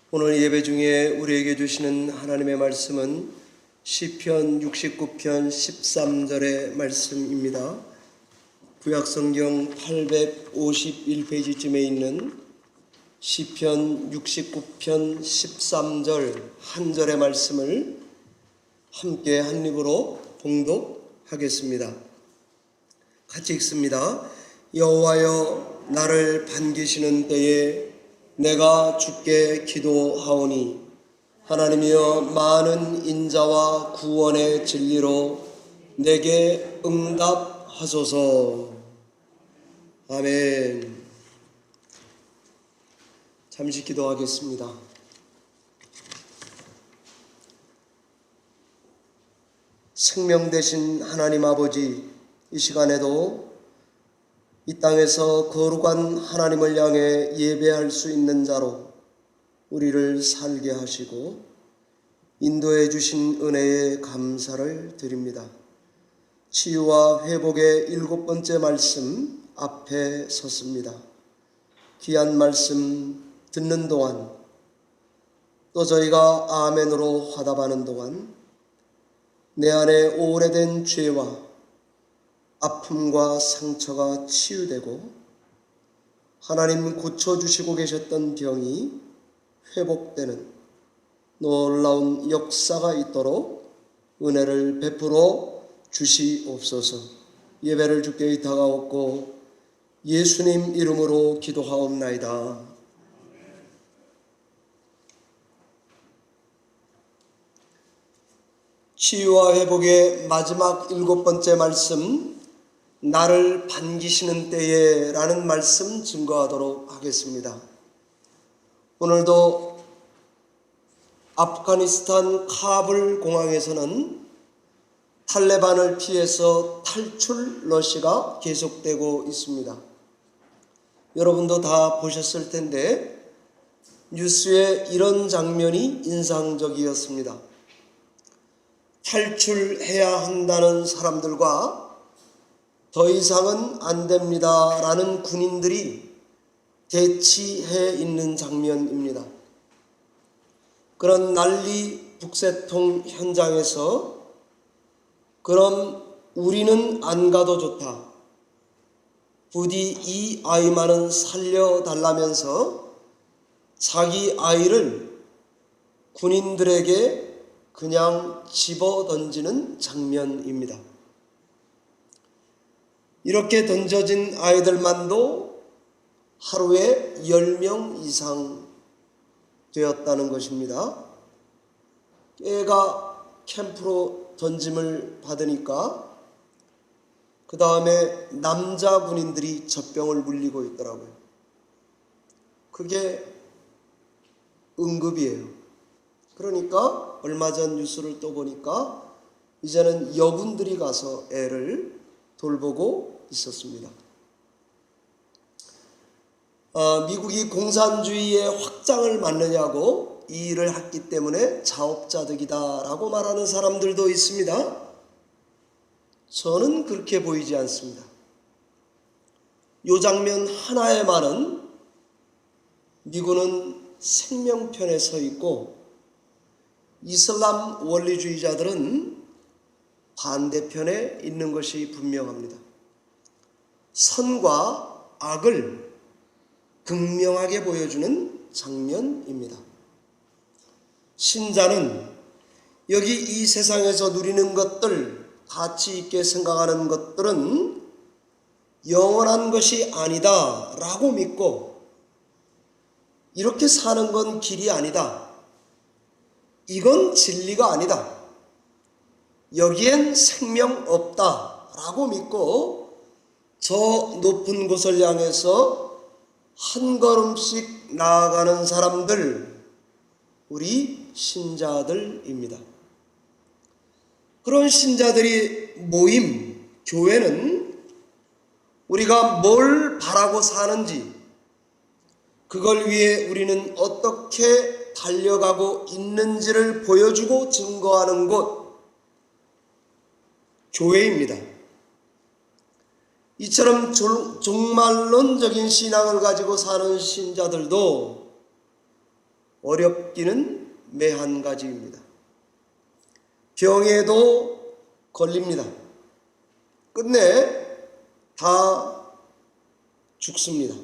오늘 예배 중에 우리에게 주시는 하나님의 말씀은 시편 69편 13절의 말씀입니다. 구약성경 851페이지쯤에 있는 시편 69편 13절 한 절의 말씀을 함께 한 입으로 봉독하겠습니다. 같이 읽습니다. 여호와여, 나를 반기시는 때에 내가 주께 기도하오니 하나님이여, 많은 인자와 구원의 진리로 내게 응답하소서. 아멘. 잠시 기도하겠습니다. 생명 되신 하나님 아버지, 이 시간에도 이 땅에서 거룩한 하나님을 향해 예배할 수 있는 자로 우리를 살게 하시고 인도해 주신 은혜에 감사를 드립니다. 치유와 회복의 7번째 말씀 앞에 섰습니다. 귀한 말씀 듣는 동안, 또 저희가 아멘으로 화답하는 동안 내 안에 오래된 죄와 아픔과 상처가 치유되고 하나님 고쳐주시고 계셨던 병이 회복되는 놀라운 역사가 있도록 은혜를 베풀어 주시옵소서. 예배를 주께 의탁하옵고 예수님 이름으로 기도하옵나이다. 치유와 회복의 마지막 7번째 말씀, 나를 반기시는 때에 라는 말씀 증거하도록 하겠습니다. 오늘도 아프가니스탄 카불 공항에서는 탈레반을 피해서 탈출 러시가 계속되고 있습니다. 여러분도 다 보셨을 텐데 뉴스에 이런 장면이 인상적이었습니다. 탈출해야 한다는 사람들과 더 이상은 안 됩니다 라는 군인들이 대치해 있는 장면입니다. 그런 난리 북새통 현장에서 그럼 우리는 안 가도 좋다, 부디 이 아이만은 살려달라면서 자기 아이를 군인들에게 그냥 집어던지는 장면입니다. 이렇게 던져진 아이들만도 하루에 10명 이상 되었다는 것입니다. 애가 캠프로 던짐을 받으니까 그 다음에 남자 군인들이 젖병을 물리고 있더라고요. 그게 응급이에요. 그러니까 얼마 전 뉴스를 또 보니까 이제는 여군들이 가서 애를 돌보고 있었습니다. 미국이 공산주의의 확장을 막느냐고 이 일을 했기 때문에 자업자득이다라고 말하는 사람들도 있습니다. 저는 그렇게 보이지 않습니다. 이 장면 하나에만은 미군은 생명편에 서 있고 이슬람 원리주의자들은 반대편에 있는 것이 분명합니다. 선과 악을 극명하게 보여주는 장면입니다. 신자는 여기 이 세상에서 누리는 것들, 가치 있게 생각하는 것들은 영원한 것이 아니다 라고 믿고, 이렇게 사는 건 길이 아니다, 이건 진리가 아니다, 여기엔 생명 없다 라고 믿고 저 높은 곳을 향해서 한 걸음씩 나아가는 사람들, 우리 신자들입니다. 그런 신자들이 모임, 교회는 우리가 뭘 바라고 사는지, 그걸 위해 우리는 어떻게 달려가고 있는지를 보여주고 증거하는 곳, 교회입니다. 이처럼 종말론적인 신앙을 가지고 사는 신자들도 어렵기는 매한 가지입니다. 병에도 걸립니다. 끝내 다 죽습니다.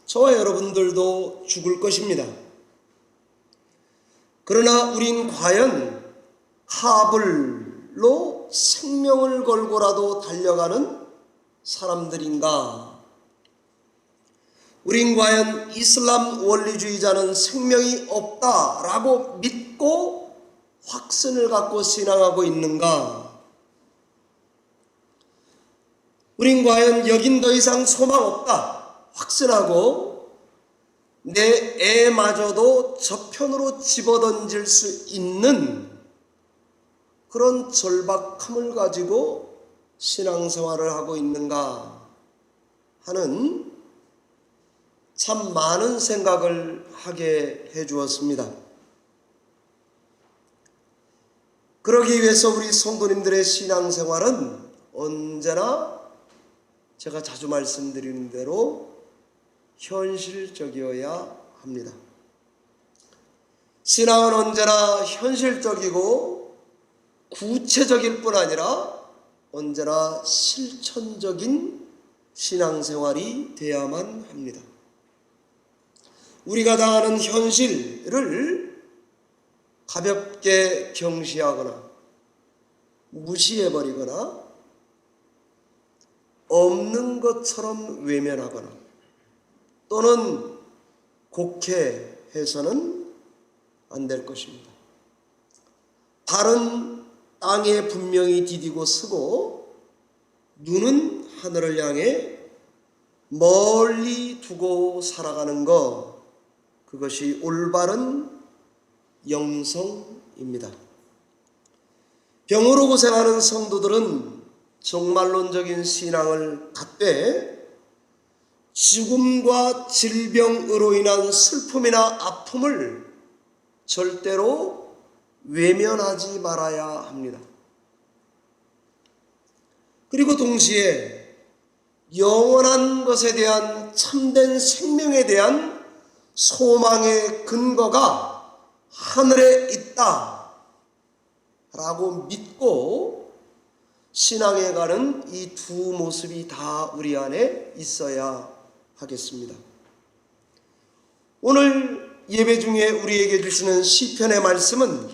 저와 여러분들도 죽을 것입니다. 그러나 우린 과연 하불로 생명을 걸고라도 달려가는 사람들인가? 우린 과연 이슬람 원리주의자는 생명이 없다라고 믿고 확신을 갖고 신앙하고 있는가? 우린 과연 여긴 더 이상 소망 없다 확신하고 내 애마저도 저편으로 집어던질 수 있는 그런 절박함을 가지고 신앙생활을 하고 있는가 하는 참 많은 생각을 하게 해주었습니다. 그러기 위해서 우리 성도님들의 신앙생활은 언제나 제가 자주 말씀드리는 대로 현실적이어야 합니다. 신앙은 언제나 현실적이고 구체적일 뿐 아니라 언제나 실천적인 신앙생활이 돼야만 합니다. 우리가 당하는 현실을 가볍게 경시하거나 무시해버리거나 없는 것처럼 외면하거나 또는 곡해해서는 안 될 것입니다. 발은 땅에 분명히 디디고 서고 눈은 하늘을 향해 멀리 두고 살아가는 것, 그것이 올바른 영성입니다. 병으로 고생하는 성도들은 종말론적인 신앙을 갖되 죽음과 질병으로 인한 슬픔이나 아픔을 절대로 외면하지 말아야 합니다. 그리고 동시에 영원한 것에 대한 참된 생명에 대한 소망의 근거가 하늘에 있다 라고 믿고 신앙에 가는 이 두 모습이 다 우리 안에 있어야 하겠습니다. 오늘 예배 중에 우리에게 주시는 시편의 말씀은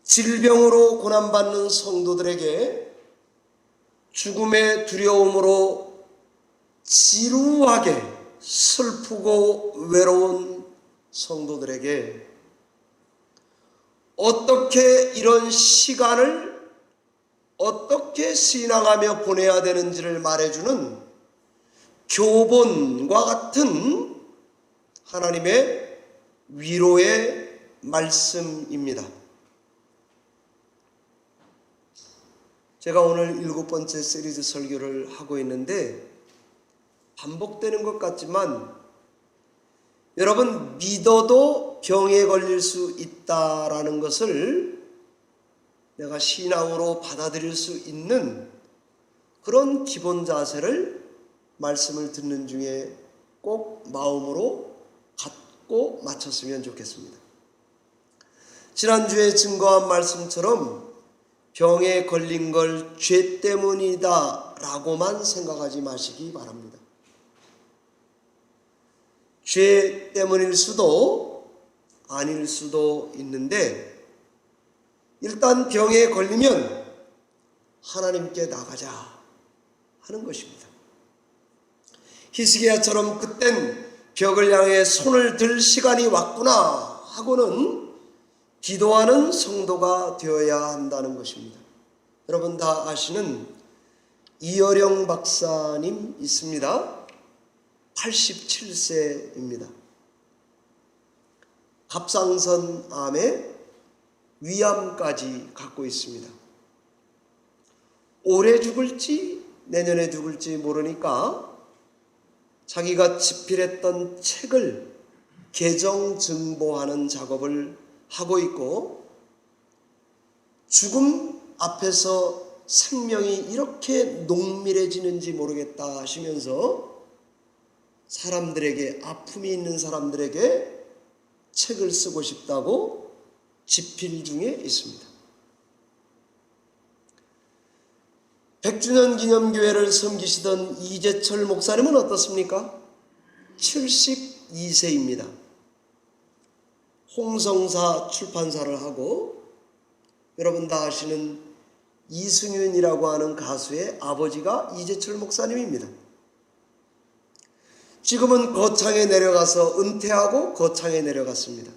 질병으로 고난받는 성도들에게 죽음의 두려움으로 지루하게 슬프고 외로운 성도들에게 어떻게 이런 시간을 어떻게 신앙하며 보내야 되는지를 말해주는 교본과 같은 하나님의 위로의 말씀입니다. 제가 오늘 7번째 시리즈 설교를 하고 있는데 반복되는 것 같지만 여러분, 믿어도 병에 걸릴 수 있다라는 것을 내가 신앙으로 받아들일 수 있는 그런 기본 자세를 말씀을 듣는 중에 꼭 마음으로 갖고 마쳤으면 좋겠습니다. 지난주에 증거한 말씀처럼 병에 걸린 걸 죄 때문이다 라고만 생각하지 마시기 바랍니다. 죄 때문일 수도 아닐 수도 있는데 일단 병에 걸리면 하나님께 나가자 하는 것입니다. 히스기야처럼 그땐 벽을 향해 손을 들 시간이 왔구나 하고는 기도하는 성도가 되어야 한다는 것입니다. 여러분 다 아시는 이어령 박사님 있습니다. 87세입니다. 갑상선 암에 위암까지 갖고 있습니다. 올해 죽을지 내년에 죽을지 모르니까 자기가 집필했던 책을 개정 증보하는 작업을 하고 있고, 죽음 앞에서 생명이 이렇게 농밀해지는지 모르겠다 하시면서 사람들에게, 아픔이 있는 사람들에게 책을 쓰고 싶다고 집필 중에 있습니다. 100주년 기념교회를 섬기시던 이재철 목사님은 어떻습니까? 72세입니다. 홍성사 출판사를 하고, 여러분 다 아시는 이승윤이라고 하는 가수의 아버지가 이재철 목사님입니다. 지금은 거창에 내려가서 은퇴하고 거창에 내려갔습니다.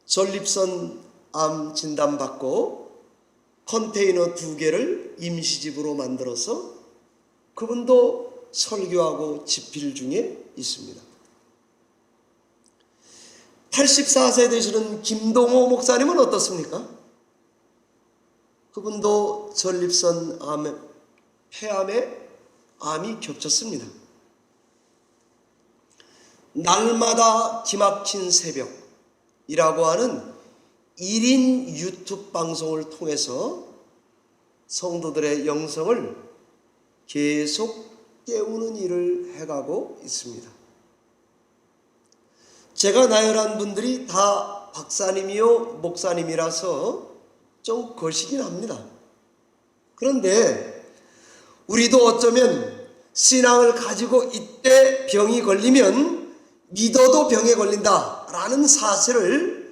전립선 암 진단받고 컨테이너 2개를 임시집으로 만들어서 그분도 설교하고 집필 중에 있습니다. 84세 되시는 김동호 목사님은 어떻습니까? 그분도 전립선 폐암에 암이 겹쳤습니다. 날마다 기막힌 새벽이라고 하는 1인 유튜브 방송을 통해서 성도들의 영성을 계속 깨우는 일을 해가고 있습니다. 제가 나열한 분들이 다 박사님이요 목사님이라서 좀 거시긴 합니다. 그런데 우리도 어쩌면 신앙을 가지고 이때 병이 걸리면 믿어도 병에 걸린다라는 사실을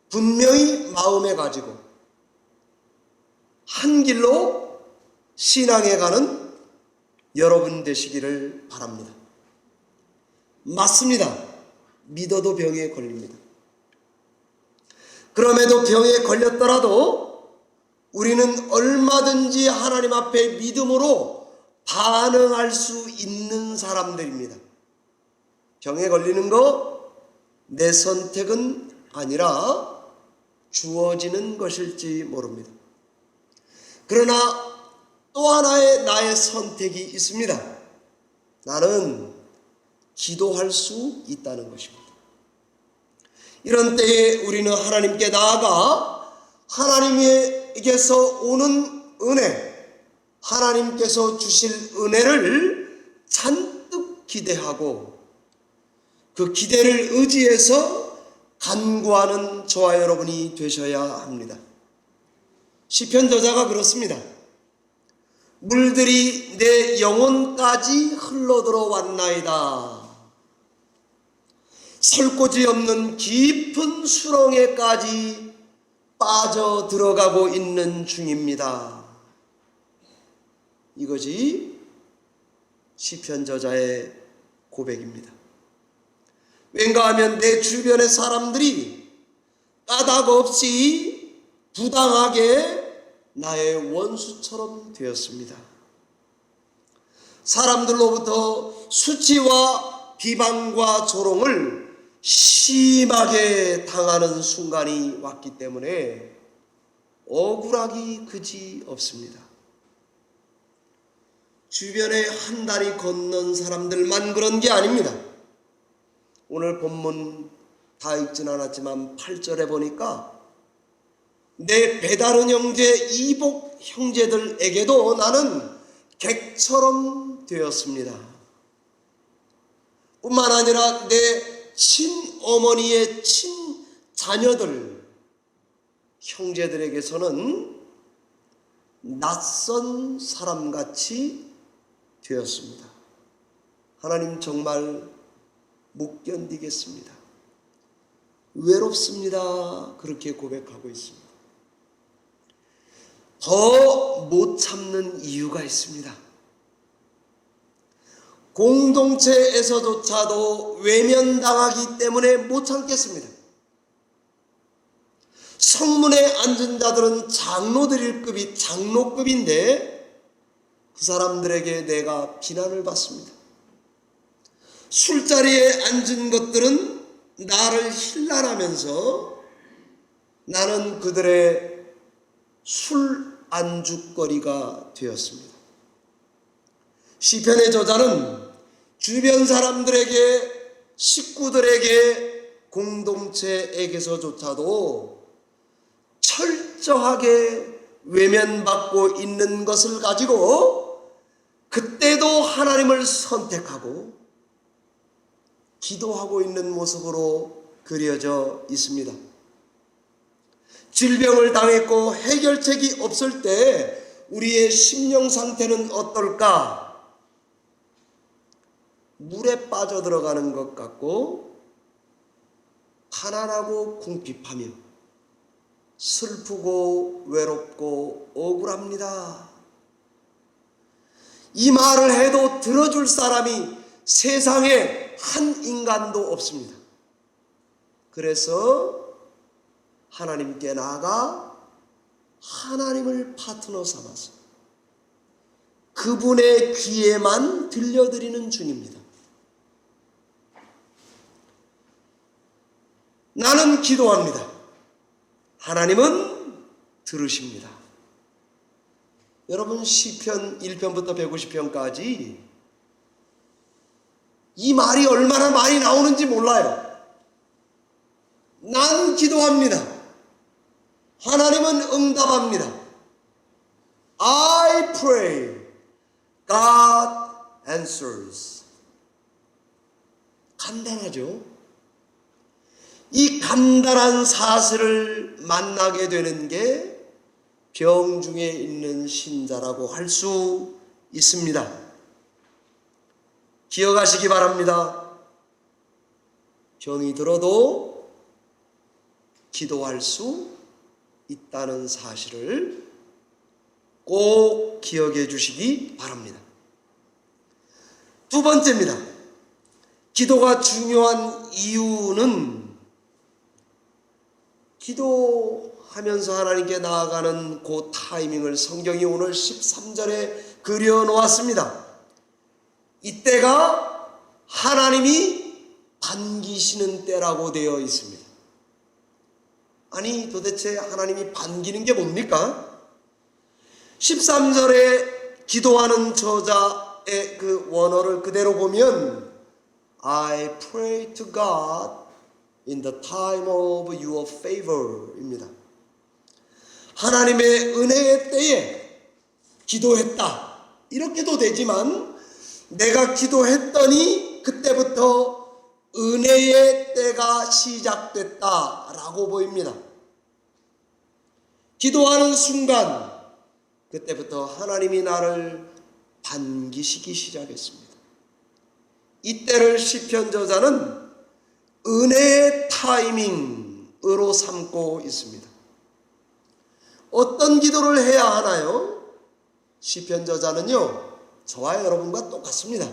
분명히 마음에 가지고 한 길로 신앙에 가는 여러분 되시기를 바랍니다. 맞습니다. 믿어도 병에 걸립니다. 그럼에도 병에 걸렸더라도 우리는 얼마든지 하나님 앞에 믿음으로 반응할 수 있는 사람들입니다. 병에 걸리는 거 내 선택은 아니라 주어지는 것일지 모릅니다. 그러나 또 하나의 나의 선택이 있습니다. 나는 기도할 수 있다는 것입니다. 이런 때에 우리는 하나님께 나아가 하나님에게서 오는 은혜, 하나님께서 주실 은혜를 잔뜩 기대하고 그 기대를 의지해서 간구하는 저와 여러분이 되셔야 합니다. 시편 저자가 그렇습니다. 물들이 내 영혼까지 흘러들어왔나이다. 설곳이 없는 깊은 수렁에까지 빠져들어가고 있는 중입니다. 이것이 시편 저자의 고백입니다. 왠가 하면 내 주변의 사람들이 까닭없이 부당하게 나의 원수처럼 되었습니다. 사람들로부터 수치와 비방과 조롱을 심하게 당하는 순간이 왔기 때문에 억울하기 그지 없습니다. 주변에 한 다리 건넌 사람들만 그런 게 아닙니다. 오늘 본문 다 읽진 않았지만 8절에 보니까 내 배다른 형제 이복 형제들에게도 나는 객처럼 되었습니다. 뿐만 아니라 내 친어머니의 친자녀들 형제들에게서는 낯선 사람같이 되었습니다. 하나님 정말 못 견디겠습니다. 외롭습니다. 그렇게 고백하고 있습니다. 더 못 참는 이유가 있습니다. 공동체에서조차도 외면당하기 때문에 못 참겠습니다. 성문에 앉은 자들은 장로급인데 그 사람들에게 내가 비난을 받습니다. 술자리에 앉은 것들은 나를 힐난하면서 나는 그들의 술 안주거리가 되었습니다. 시편의 저자는 주변 사람들에게, 식구들에게, 공동체에게서조차도 철저하게 외면받고 있는 것을 가지고 그때도 하나님을 선택하고 기도하고 있는 모습으로 그려져 있습니다. 질병을 당했고 해결책이 없을 때 우리의 심령 상태는 어떨까? 물에 빠져들어가는 것 같고 가난하고 궁핍하며 슬프고 외롭고 억울합니다. 이 말을 해도 들어줄 사람이 세상에 한 인간도 없습니다. 그래서 하나님께 나아가 하나님을 파트너 삼아서 그분의 귀에만 들려드리는 중입니다. 나는 기도합니다. 하나님은 들으십니다. 여러분 시편 1편부터 150편까지 이 말이 얼마나 많이 나오는지 몰라요. 난 기도합니다. 하나님은 응답합니다. I pray, God answers. 간단하죠? 이 간단한 사실을 만나게 되는 게 병중에 있는 신자라고 할 수 있습니다. 기억하시기 바랍니다. 병이 들어도 기도할 수 있다는 사실을 꼭 기억해 주시기 바랍니다. 두 번째입니다. 기도가 중요한 이유는 기도하면서 하나님께 나아가는 그 타이밍을 성경이 오늘 13절에 그려놓았습니다. 이때가 하나님이 반기시는 때라고 되어 있습니다. 아니 도대체 하나님이 반기는 게 뭡니까? 13절에 기도하는 저자의 그 원어를 그대로 보면 I pray to God in the time of your favor입니다. 하나님의 은혜의 때에 기도했다. 이렇게도 되지만 내가 기도했더니 그때부터 은혜의 때가 시작됐다라고 보입니다. 기도하는 순간 그때부터 하나님이 나를 반기시기 시작했습니다. 이때를 시편 저자는 은혜의 타이밍으로 삼고 있습니다. 어떤 기도를 해야 하나요? 시편 저자는요, 저와 여러분과 똑같습니다.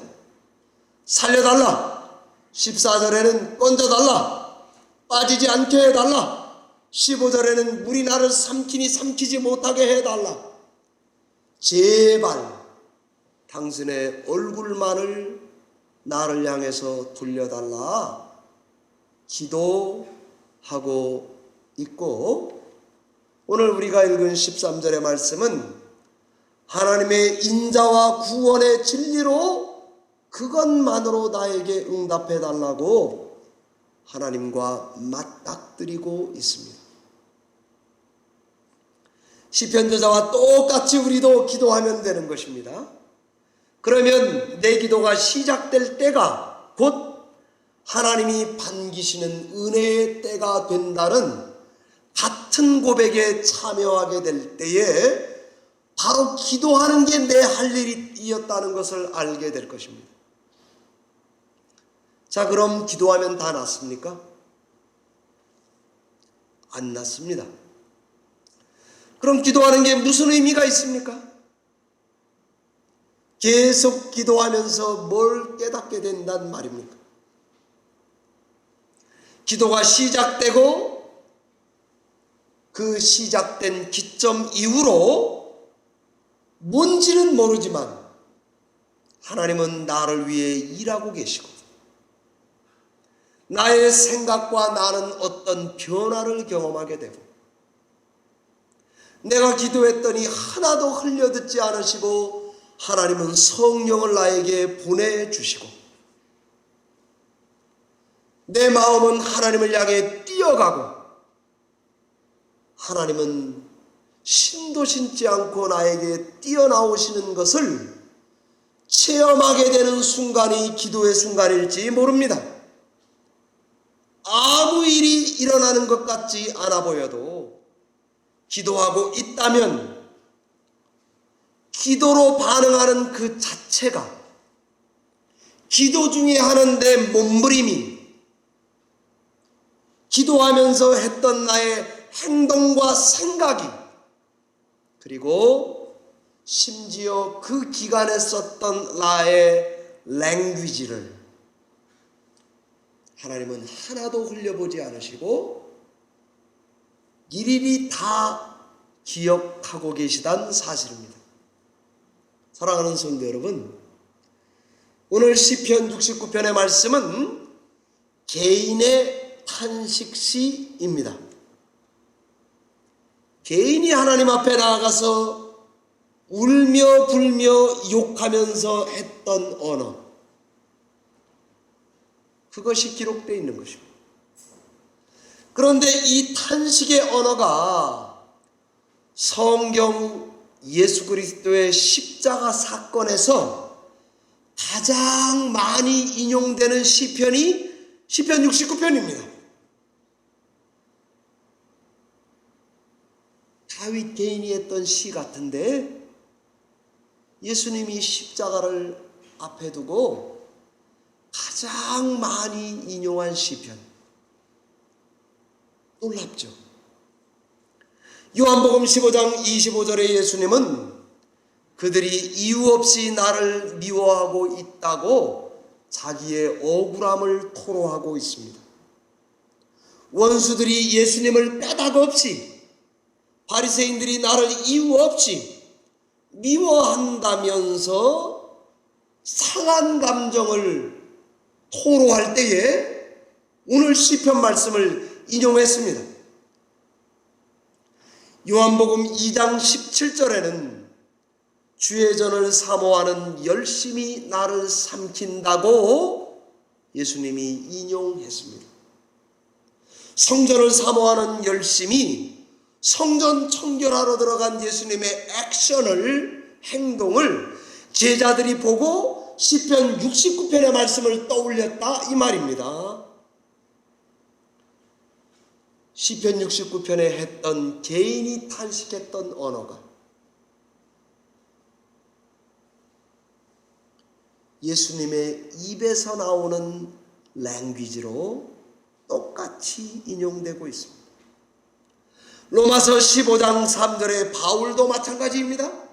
살려달라. 14절에는 건져달라. 빠지지 않게 해달라. 15절에는 물이 나를 삼키니 삼키지 못하게 해달라. 제발 당신의 얼굴만을 나를 향해서 돌려달라. 기도하고 있고, 오늘 우리가 읽은 13절의 말씀은 하나님의 인자와 구원의 진리로 그것만으로 나에게 응답해 달라고 하나님과 맞닥뜨리고 있습니다. 시편 저자와 똑같이 우리도 기도하면 되는 것입니다. 그러면 내 기도가 시작될 때가 곧 하나님이 반기시는 은혜의 때가 된다는 같은 고백에 참여하게 될 때에 바로 기도하는 게 내 할 일이었다는 것을 알게 될 것입니다. 자, 그럼 기도하면 다 낫습니까? 안 낫습니다. 그럼 기도하는 게 무슨 의미가 있습니까? 계속 기도하면서 뭘 깨닫게 된단 말입니까? 기도가 시작되고 그 시작된 기점 이후로 뭔지는 모르지만 하나님은 나를 위해 일하고 계시고 나의 생각과 나는 어떤 변화를 경험하게 되고 내가 기도했더니 하나도 흘려듣지 않으시고 하나님은 성령을 나에게 보내주시고 내 마음은 하나님을 향해 뛰어가고 하나님은 신도 신지 않고 나에게 뛰어나오시는 것을 체험하게 되는 순간이 기도의 순간일지 모릅니다. 아무 일이 일어나는 것 같지 않아 보여도 기도하고 있다면 기도로 반응하는 그 자체가 기도 중에 하는데 몸부림이 기도하면서 했던 나의 행동과 생각이 그리고 심지어 그 기간에 썼던 나의 랭귀지를 하나님은 하나도 흘려보지 않으시고 일일이 다 기억하고 계시단 사실입니다. 사랑하는 성도 여러분, 오늘 시편 69편의 말씀은 개인의 탄식시입니다. 개인이 하나님 앞에 나아가서 울며 불며 욕하면서 했던 언어, 그것이 기록되어 있는 것입니다. 그런데 이 탄식의 언어가 성경 예수 그리스도의 십자가 사건에서 가장 많이 인용되는 시편이 시편 69편입니다. 다윗 개인이 했던 시 같은데 예수님이 십자가를 앞에 두고 가장 많이 인용한 시편. 놀랍죠? 요한복음 15장 25절에 예수님은 그들이 이유 없이 나를 미워하고 있다고 자기의 억울함을 토로하고 있습니다. 원수들이 예수님을 까닭없이 바리새인들이 나를 이유 없이 미워한다면서 상한 감정을 토로할 때에 오늘 시편 말씀을 인용했습니다. 요한복음 2장 17절에는 주의 전을 사모하는 열심이 나를 삼킨다고 예수님이 인용했습니다. 성전을 사모하는 열심이 성전 청결하러 들어간 예수님의 액션을, 행동을 제자들이 보고 시편 69편의 말씀을 떠올렸다 이 말입니다. 시편 69편에 했던 개인이 탄식했던 언어가 예수님의 입에서 나오는 랭귀지로 똑같이 인용되고 있습니다. 로마서 15장 3절의 바울도 마찬가지입니다.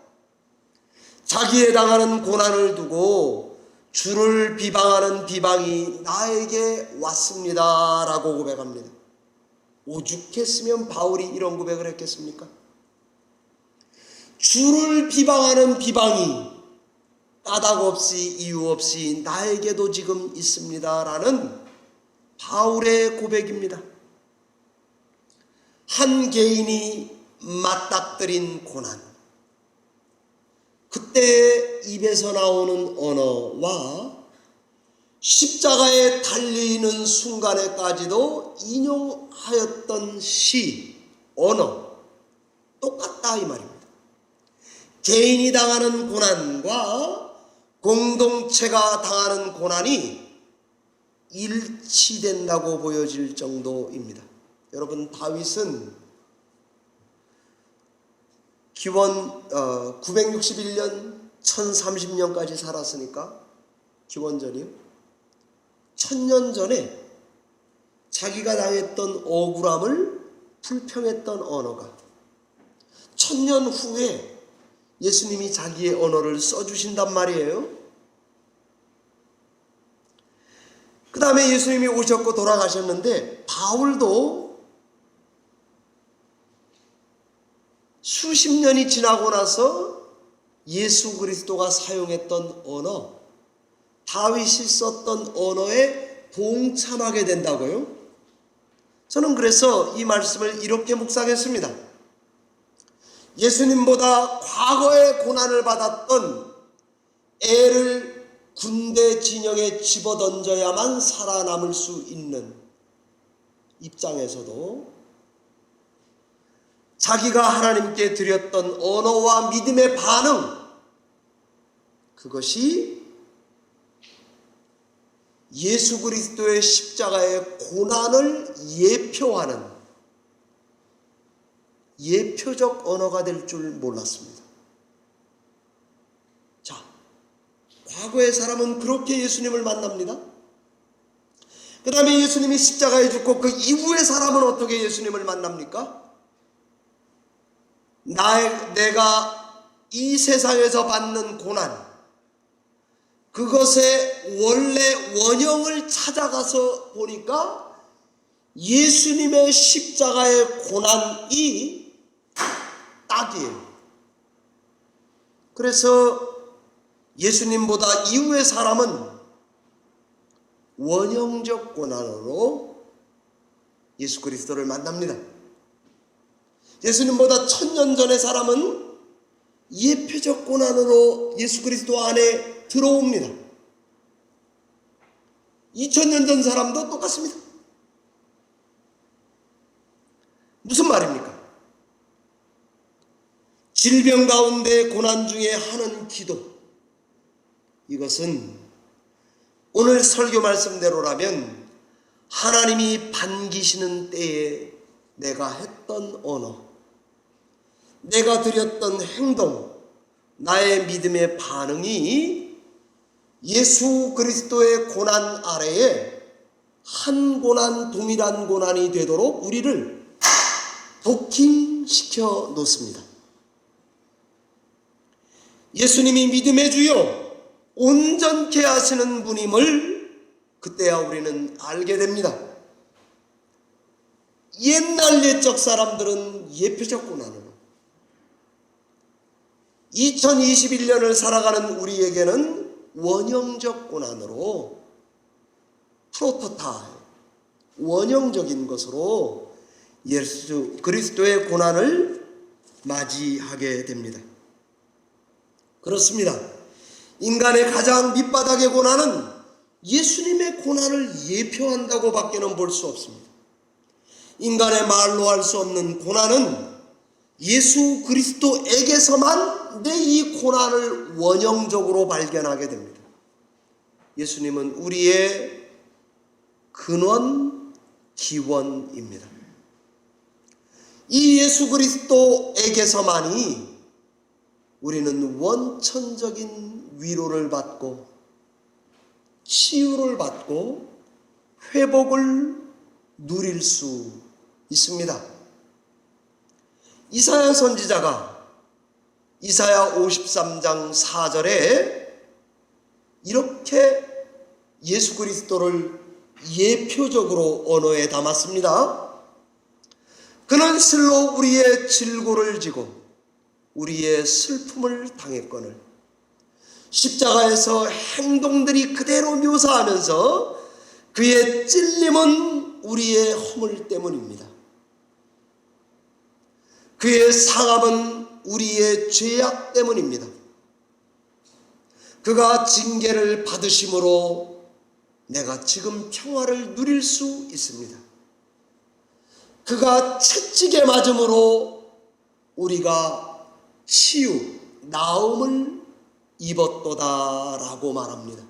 자기에 당하는 고난을 두고 주를 비방하는 비방이 나에게 왔습니다 라고 고백합니다. 오죽했으면 바울이 이런 고백을 했겠습니까? 주를 비방하는 비방이 까닭 없이 이유 없이 나에게도 지금 있습니다 라는 바울의 고백입니다. 한 개인이 맞닥뜨린 고난, 그때 입에서 나오는 언어와 십자가에 달리는 순간에까지도 인용하였던 시, 언어 똑같다 이 말입니다. 개인이 당하는 고난과 공동체가 당하는 고난이 일치된다고 보여질 정도입니다. 여러분, 다윗은 기원 961년 1030년까지 살았으니까 기원전이요. 1000년 전에 자기가 당했던 억울함을 불평했던 언어가 1000년 후에 예수님이 자기의 언어를 써주신단 말이에요. 그 다음에 예수님이 오셨고 돌아가셨는데 바울도 수십 년이 지나고 나서 예수 그리스도가 사용했던 언어, 다윗이 썼던 언어에 동참하게 된다고요. 저는 그래서 이 말씀을 이렇게 묵상했습니다. 예수님보다 과거에 고난을 받았던 애를 군대 진영에 집어던져야만 살아남을 수 있는 입장에서도 자기가 하나님께 드렸던 언어와 믿음의 반응, 그것이 예수 그리스도의 십자가의 고난을 예표하는 예표적 언어가 될 줄 몰랐습니다. 자, 과거의 사람은 그렇게 예수님을 만납니다. 그 다음에 예수님이 십자가에 죽고 그 이후의 사람은 어떻게 예수님을 만납니까? 내가 이 세상에서 받는 고난, 그것의 원래 원형을 찾아가서 보니까 예수님의 십자가의 고난이 딱이에요. 그래서 예수님보다 이후의 사람은 원형적 고난으로 예수 그리스도를 만납니다. 예수님보다 1000년 전의 사람은 예표적 고난으로 예수 그리스도 안에 들어옵니다. 2000년 전 사람도 똑같습니다. 무슨 말입니까? 질병 가운데 고난 중에 하는 기도, 이것은 오늘 설교 말씀대로라면 하나님이 반기시는 때에 내가 했던 언어, 내가 드렸던 행동, 나의 믿음의 반응이 예수 그리스도의 고난 아래에 한 고난, 동일한 고난이 되도록 우리를 도킹시켜 놓습니다. 예수님이 믿음의 주요 온전케 하시는 분임을 그때야 우리는 알게 됩니다. 옛날 옛적 사람들은 예표적 고난으로, 2021년을 살아가는 우리에게는 원형적 고난으로, 프로토타입, 원형적인 것으로 예수 그리스도의 고난을 맞이하게 됩니다. 그렇습니다. 인간의 가장 밑바닥의 고난은 예수님의 고난을 예표한다고 밖에는 볼 수 없습니다. 인간의 말로 할 수 없는 고난은 예수 그리스도에게서만 내 이 고난을 원형적으로 발견하게 됩니다. 예수님은 우리의 근원, 기원입니다. 이 예수 그리스도에게서만이 우리는 원천적인 위로를 받고 치유를 받고 회복을 누릴 수 있습니다. 이사야 선지자가 이사야 53장 4절에 이렇게 예수 그리스도를 예표적으로 언어에 담았습니다. 그는 실로 우리의 질고를 지고 우리의 슬픔을 당했거늘 십자가에서 행동들이 그대로 묘사하면서 그의 찔림은 우리의 허물 때문입니다. 그의 상함은 우리의 죄악 때문입니다. 그가 징계를 받으심으로 내가 지금 평화를 누릴 수 있습니다. 그가 채찍에 맞음으로 우리가 치유, 나음을 입었도다라고 말합니다.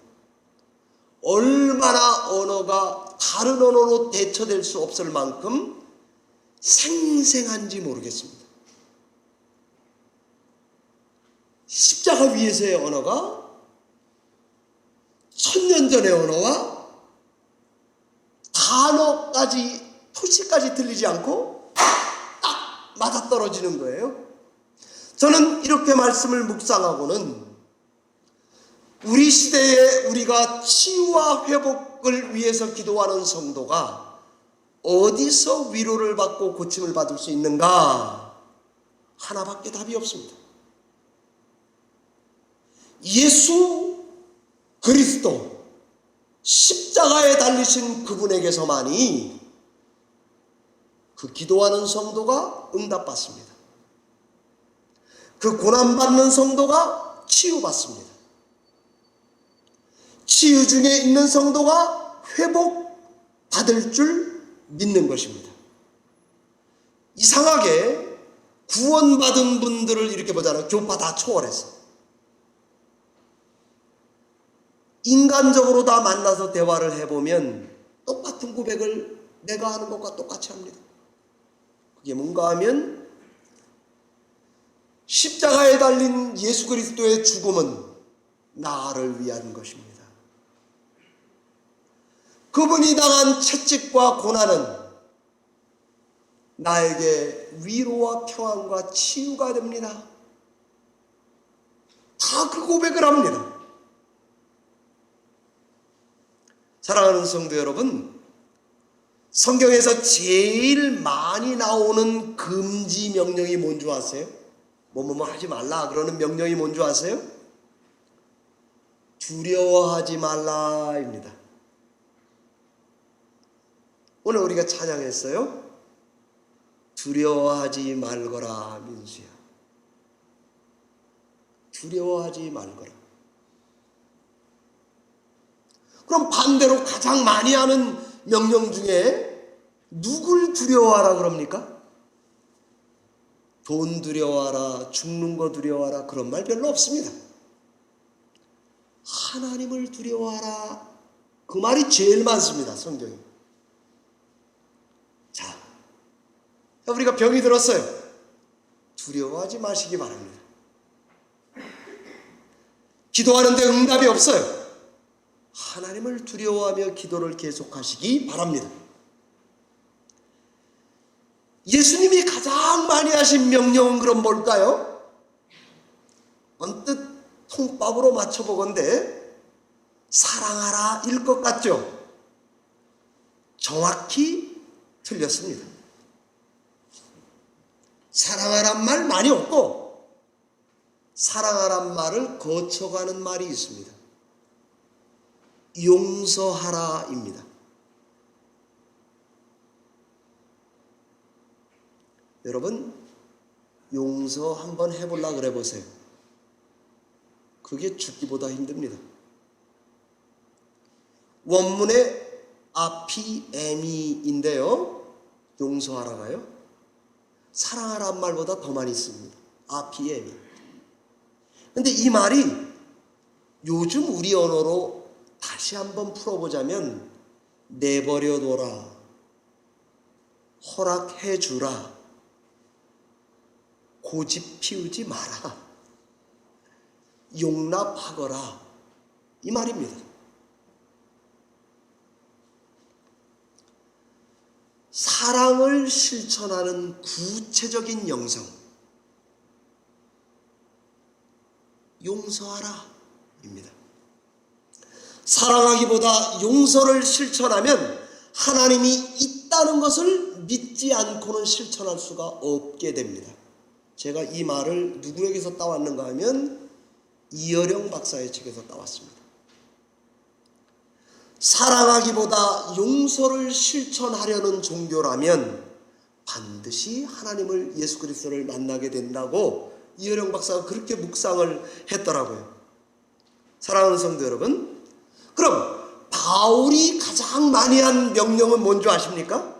얼마나 언어가 다른 언어로 대처될 수 없을 만큼 생생한지 모르겠습니다. 십자가 위에서의 언어가 1000년 전의 언어와 토시까지 틀리지 않고 딱 맞아떨어지는 거예요. 저는 이렇게 말씀을 묵상하고는 우리 시대에 우리가 치유와 회복을 위해서 기도하는 성도가 어디서 위로를 받고 고침을 받을 수 있는가? 하나밖에 답이 없습니다. 예수 그리스도 십자가에 달리신 그분에게서만이 그 기도하는 성도가 응답받습니다. 그 고난받는 성도가 치유받습니다. 치유 중에 있는 성도가 회복받을 줄 믿는 것입니다. 이상하게 구원받은 분들을 이렇게 보잖아요. 교파 다 초월해서. 인간적으로 다 만나서 대화를 해보면 똑같은 고백을 내가 하는 것과 똑같이 합니다. 그게 뭔가 하면 십자가에 달린 예수 그리스도의 죽음은 나를 위한 것입니다. 그분이 당한 채찍과 고난은 나에게 위로와 평안과 치유가 됩니다. 다 그 고백을 합니다. 사랑하는 성도 여러분, 성경에서 제일 많이 나오는 금지 명령이 뭔 줄 아세요? 뭐뭐뭐 하지 말라 그러는 명령이 뭔 줄 아세요? 두려워하지 말라입니다. 오늘 우리가 찬양했어요. 두려워하지 말거라 민수야. 두려워하지 말거라. 그럼 반대로 가장 많이 하는 명령 중에 누굴 두려워하라 그럽니까? 돈 두려워하라, 죽는 거 두려워하라 그런 말 별로 없습니다. 하나님을 두려워하라 그 말이 제일 많습니다. 성경에. 자, 우리가 병이 들었어요. 두려워하지 마시기 바랍니다. 기도하는데 응답이 없어요. 하나님을 두려워하며 기도를 계속하시기 바랍니다. 예수님이 가장 많이 하신 명령은 그럼 뭘까요? 언뜻 통밥으로 맞춰보건대 사랑하라 일 것 같죠? 정확히 틀렸습니다. 사랑하란 말 많이 없고 사랑하란 말을 거쳐가는 말이 있습니다. 용서하라입니다. 여러분, 용서 한번 해보려고 그래 보세요. 그게 죽기보다 힘듭니다. 원문에 아피에미인데요, 용서하라가요, 사랑하라는 말보다 더 많이 씁니다. 아피에미. 근데 이 말이 요즘 우리 언어로 다시 한번 풀어보자면 내버려둬라, 허락해주라, 고집 피우지 마라, 용납하거라 이 말입니다. 사랑을 실천하는 구체적인 영성, 용서하라입니다. 사랑하기보다 용서를 실천하면 하나님이 있다는 것을 믿지 않고는 실천할 수가 없게 됩니다. 제가 이 말을 누구에게서 따왔는가 하면 이어령 박사의 책에서 따왔습니다. 사랑하기보다 용서를 실천하려는 종교라면 반드시 하나님을, 예수 그리스도를 만나게 된다고 이어령 박사가 그렇게 묵상을 했더라고요. 사랑하는 성도 여러분, 그럼 바울이 가장 많이 한 명령은 뭔지 아십니까?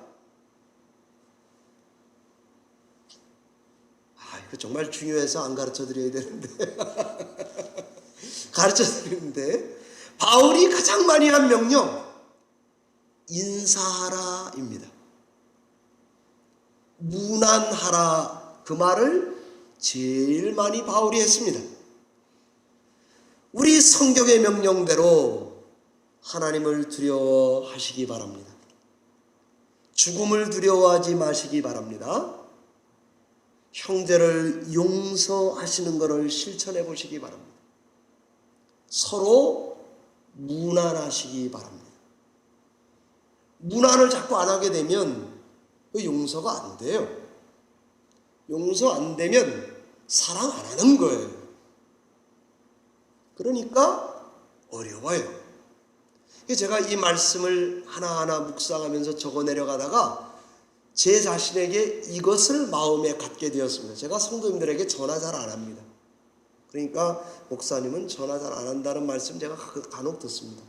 이거 정말 중요해서 안 가르쳐 드려야 되는데 가르쳐 드리는데, 바울이 가장 많이 한 명령, 인사하라입니다. 문안하라 그 말을 제일 많이 바울이 했습니다. 우리 성경의 명령대로 하나님을 두려워하시기 바랍니다. 죽음을 두려워하지 마시기 바랍니다. 형제를 용서하시는 것을 실천해 보시기 바랍니다. 서로 무난하시기 바랍니다. 무난을 자꾸 안 하게 되면 그 용서가 안 돼요. 용서 안 되면 사랑 안 하는 거예요. 그러니까 어려워요. 제가 이 말씀을 하나하나 묵상하면서 적어 내려가다가 제 자신에게 이것을 마음에 갖게 되었습니다. 제가 성도님들에게 전화 잘 안 합니다. 그러니까 목사님은 전화 잘 안 한다는 말씀 제가 간혹 듣습니다.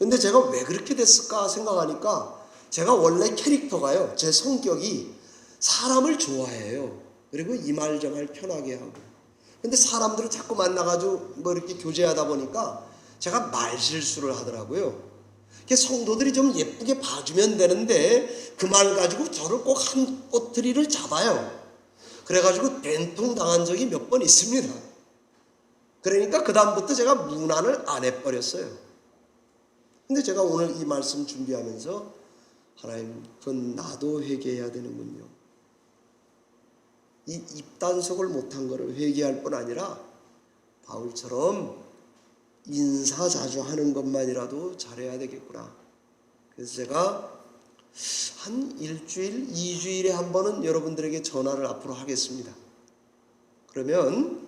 근데 제가 왜 그렇게 됐을까 생각하니까 제가 원래 캐릭터가요, 제 성격이 사람을 좋아해요. 그리고 이 말 저 말 편하게 하고. 근데 사람들을 자꾸 만나가지고 뭐 이렇게 교제하다 보니까 제가 말실수를 하더라고요. 성도들이 좀 예쁘게 봐주면 되는데 그 말 가지고 저를 꼭 한 꼬투리를 잡아요. 그래가지고 된통 당한 적이 몇 번 있습니다. 그러니까 그 다음부터 제가 문안을 안 해버렸어요. 근데 제가 오늘 이 말씀 준비하면서 하나님, 그건 나도 회개해야 되는군요. 이 입단속을 못한 거를 회개할 뿐 아니라 바울처럼 인사 자주 하는 것만이라도 잘해야 되겠구나. 그래서 제가 한 일주일, 2주일에 한 번은 여러분들에게 전화를 앞으로 하겠습니다. 그러면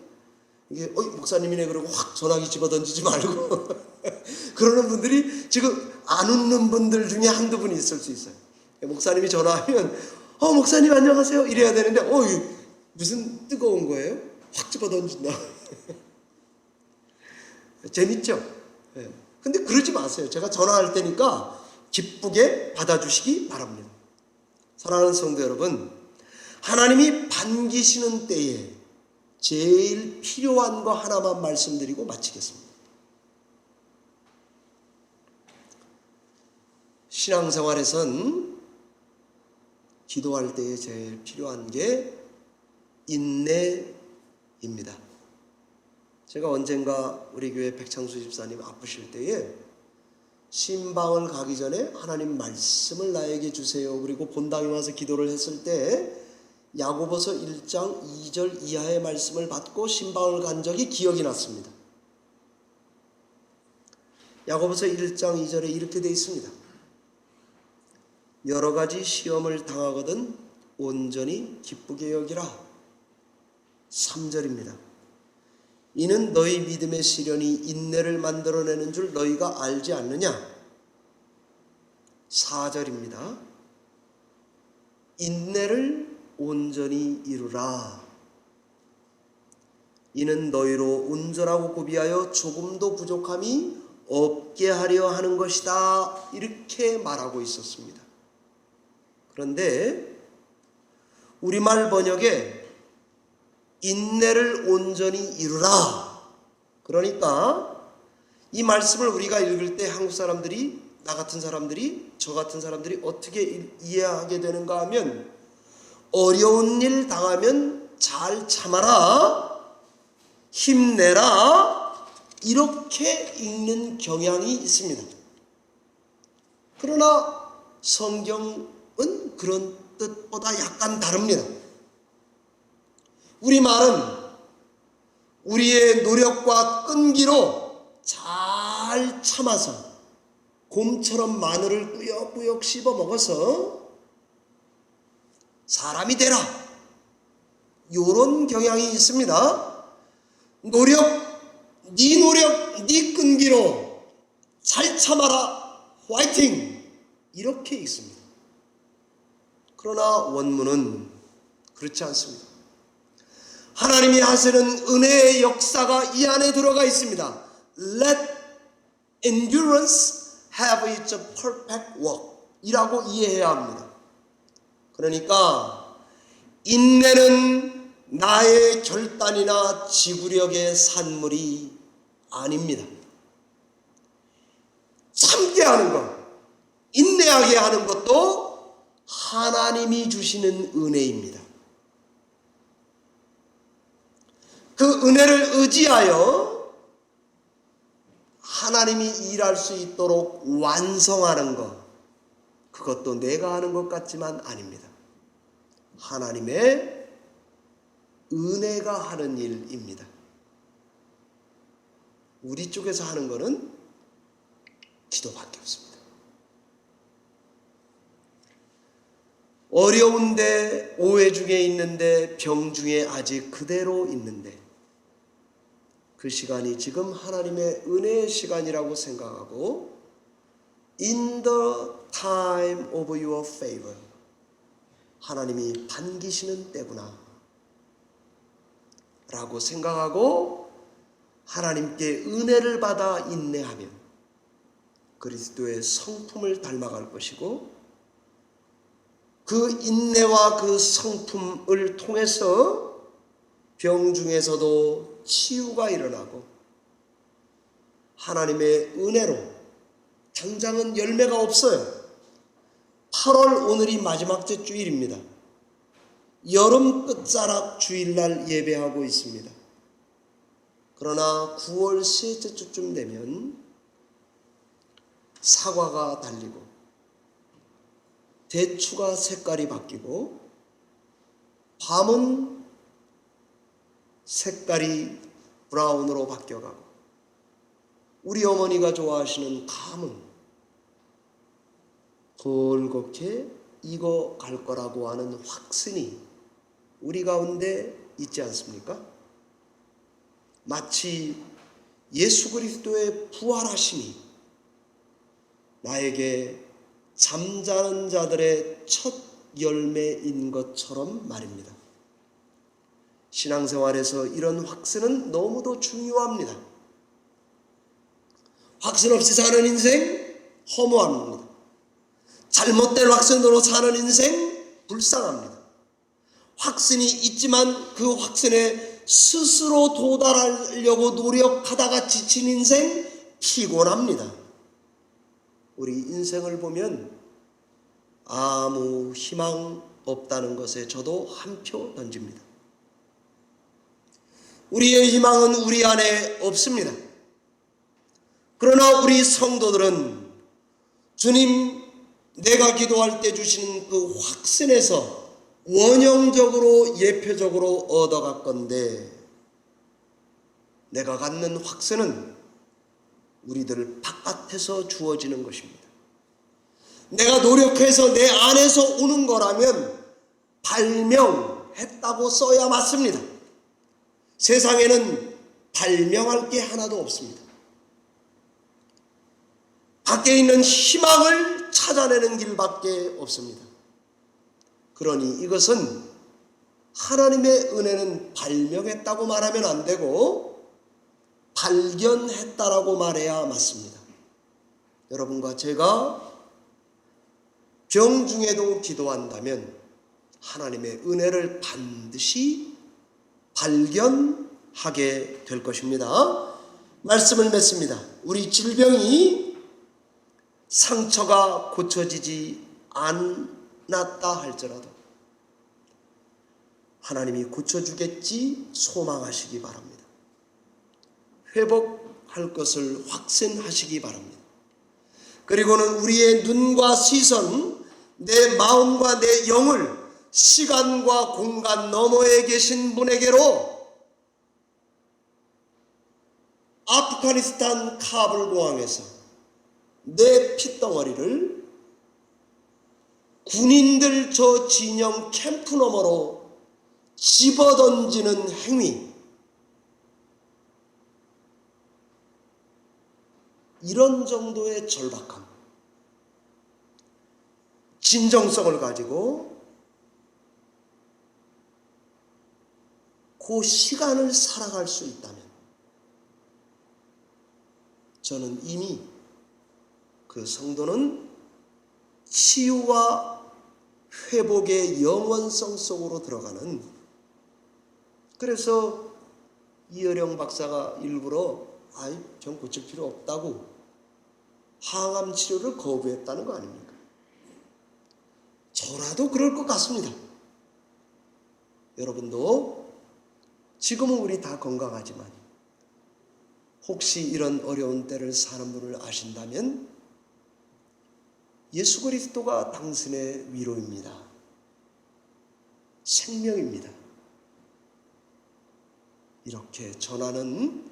이게 목사님이네 그러고 확 전화기 집어던지지 말고 그러는 분들이 지금 안 웃는 분들 중에 한두 분이 있을 수 있어요. 목사님이 전화하면 목사님 안녕하세요 이래야 되는데 무슨 뜨거운 거예요? 확 집어던진다. 재밌죠? 근데 그러지 마세요. 제가 전화할 테니까 기쁘게 받아주시기 바랍니다. 사랑하는 성도 여러분, 하나님이 반기시는 때에 제일 필요한 거 하나만 말씀드리고 마치겠습니다. 신앙생활에선 기도할 때에 제일 필요한 게 인내입니다. 제가 언젠가 우리 교회 백창수 집사님 아프실 때에 신방을 가기 전에 하나님 말씀을 나에게 주세요. 그리고 본당에 와서 기도를 했을 때 야고보서 1장 2절 이하의 말씀을 받고 신방을 간 적이 기억이 났습니다. 야고보서 1장 2절에 이렇게 되어 있습니다. 여러 가지 시험을 당하거든 온전히 기쁘게 여기라. 3절입니다. 이는 너희 믿음의 시련이 인내를 만들어내는 줄 너희가 알지 않느냐. 4절입니다. 인내를 온전히 이루라. 이는 너희로 온전하고 고비하여 조금도 부족함이 없게 하려 하는 것이다. 이렇게 말하고 있었습니다. 그런데 우리말 번역에 인내를 온전히 이루라. 그러니까 이 말씀을 우리가 읽을 때 한국 사람들이, 나 같은 사람들이, 저 같은 사람들이 어떻게 이해하게 되는가 하면 어려운 일 당하면 잘 참아라, 힘내라, 이렇게 읽는 경향이 있습니다. 그러나 성경은 그런 뜻보다 약간 다릅니다. 우리말은 우리의 노력과 끈기로 잘 참아서 곰처럼 마늘을 꾸역꾸역 씹어 먹어서 사람이 되라, 이런 경향이 있습니다. 네 끈기로 잘 참아라, 화이팅, 이렇게 있습니다. 그러나 원문은 그렇지 않습니다. 하나님이 하시는 은혜의 역사가 이 안에 들어가 있습니다. Let endurance have its perfect work 이라고 이해해야 합니다. 그러니까 인내는 나의 결단이나 지구력의 산물이 아닙니다. 참게 하는 것, 인내하게 하는 것도 하나님이 주시는 은혜입니다. 그 은혜를 의지하여 하나님이 일할 수 있도록 완성하는 것, 그것도 내가 하는 것 같지만 아닙니다. 하나님의 은혜가 하는 일입니다. 우리 쪽에서 하는 것은 기도밖에 없습니다. 어려운데, 오해 중에 있는데, 병 중에 아직 그대로 있는데, 그 시간이 지금 하나님의 은혜의 시간이라고 생각하고 In the time of your favor, 하나님이 반기시는 때구나 라고 생각하고 하나님께 은혜를 받아 인내하면 그리스도의 성품을 닮아갈 것이고, 그 인내와 그 성품을 통해서 병 중에서도 치유가 일어나고 하나님의 은혜로, 당장은 열매가 없어요. 8월 오늘이 마지막 째 주일입니다. 여름 끝자락 주일날 예배하고 있습니다. 그러나 9월 셋째 주쯤 되면 사과가 달리고 대추가 색깔이 바뀌고 밤은 색깔이 브라운으로 바뀌어가고, 우리 어머니가 좋아하시는 감은 헐겁게 익어갈 거라고 하는 확신이 우리 가운데 있지 않습니까? 마치 예수 그리스도의 부활하심이 나에게 잠자는 자들의 첫 열매인 것처럼 말입니다. 신앙생활에서 이런 확신은 너무도 중요합니다. 확신 없이 사는 인생 허무합니다. 잘못된 확신으로 사는 인생 불쌍합니다. 확신이 있지만 그 확신에 스스로 도달하려고 노력하다가 지친 인생 피곤합니다. 우리 인생을 보면 아무 희망 없다는 것에 저도 한 표 던집니다. 우리의 희망은 우리 안에 없습니다. 그러나 우리 성도들은 주님, 내가 기도할 때 주시는 그 확신에서 원형적으로 예표적으로 얻어갈 건데, 내가 갖는 확신은 우리들 바깥에서 주어지는 것입니다. 내가 노력해서 내 안에서 오는 거라면 발명했다고 써야 맞습니다. 세상에는 발명할 게 하나도 없습니다. 밖에 있는 희망을 찾아내는 길밖에 없습니다. 그러니 이것은 하나님의 은혜는 발명했다고 말하면 안 되고 발견했다라고 말해야 맞습니다. 여러분과 제가 병 중에도 기도한다면 하나님의 은혜를 반드시 발견하게 될 것입니다. 말씀을 맺습니다. 우리 질병이 상처가 고쳐지지 않았다 할지라도 하나님이 고쳐주겠지 소망하시기 바랍니다. 회복할 것을 확신하시기 바랍니다. 그리고는 우리의 눈과 시선, 내 마음과 내 영을 시간과 공간 너머에 계신 분에게로, 아프가니스탄 카불 공항에서 내 핏덩어리를 군인들 저 진영 캠프 너머로 집어던지는 행위, 이런 정도의 절박함, 진정성을 가지고 그 시간을 살아갈 수 있다면 저는 이미 그 성도는 치유와 회복의 영원성 속으로 들어가는, 그래서 이어령 박사가 일부러 병 고칠 필요 없다고 항암 치료를 거부했다는 거 아닙니까? 저라도 그럴 것 같습니다. 여러분도 지금은 우리 다 건강하지만 혹시 이런 어려운 때를 사는 분을 아신다면 예수 그리스도가 당신의 위로입니다. 생명입니다. 이렇게 전하는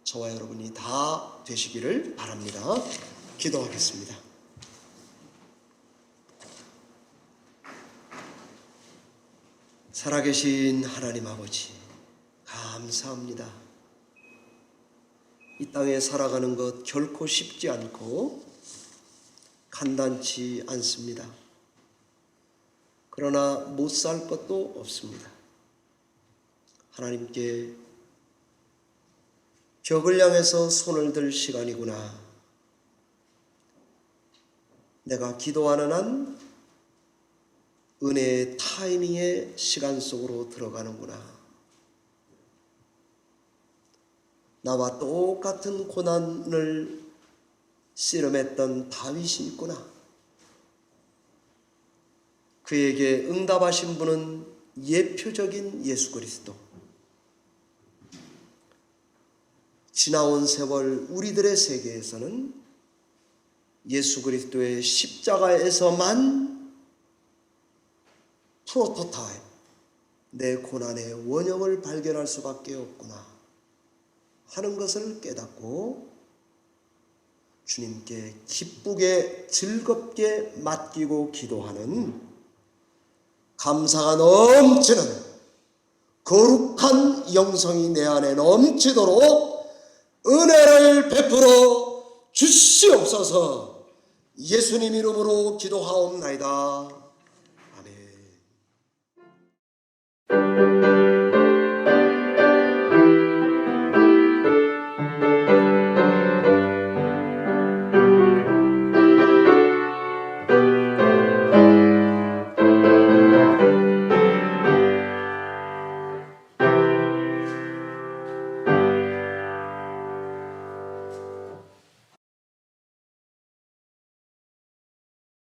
저와 여러분이 다 되시기를 바랍니다. 기도하겠습니다. 살아계신 하나님 아버지, 감사합니다. 이 땅에 살아가는 것 결코 쉽지 않고 간단치 않습니다. 그러나 못 살 것도 없습니다. 하나님께 벽을 향해서 손을 들 시간이구나. 내가 기도하는 한 은혜의 타이밍의 시간 속으로 들어가는구나. 나와 똑같은 고난을 씨름했던 다윗이 있구나. 그에게 응답하신 분은 예표적인 예수 그리스도. 지나온 세월 우리들의 세계에서는 예수 그리스도의 십자가에서만 프로토타입, 내 고난의 원형을 발견할 수밖에 없구나 하는 것을 깨닫고 주님께 기쁘게 즐겁게 맡기고 기도하는 감사가 넘치는 거룩한 영성이 내 안에 넘치도록 은혜를 베풀어 주시옵소서. 예수님 이름으로 기도하옵나이다. 아멘.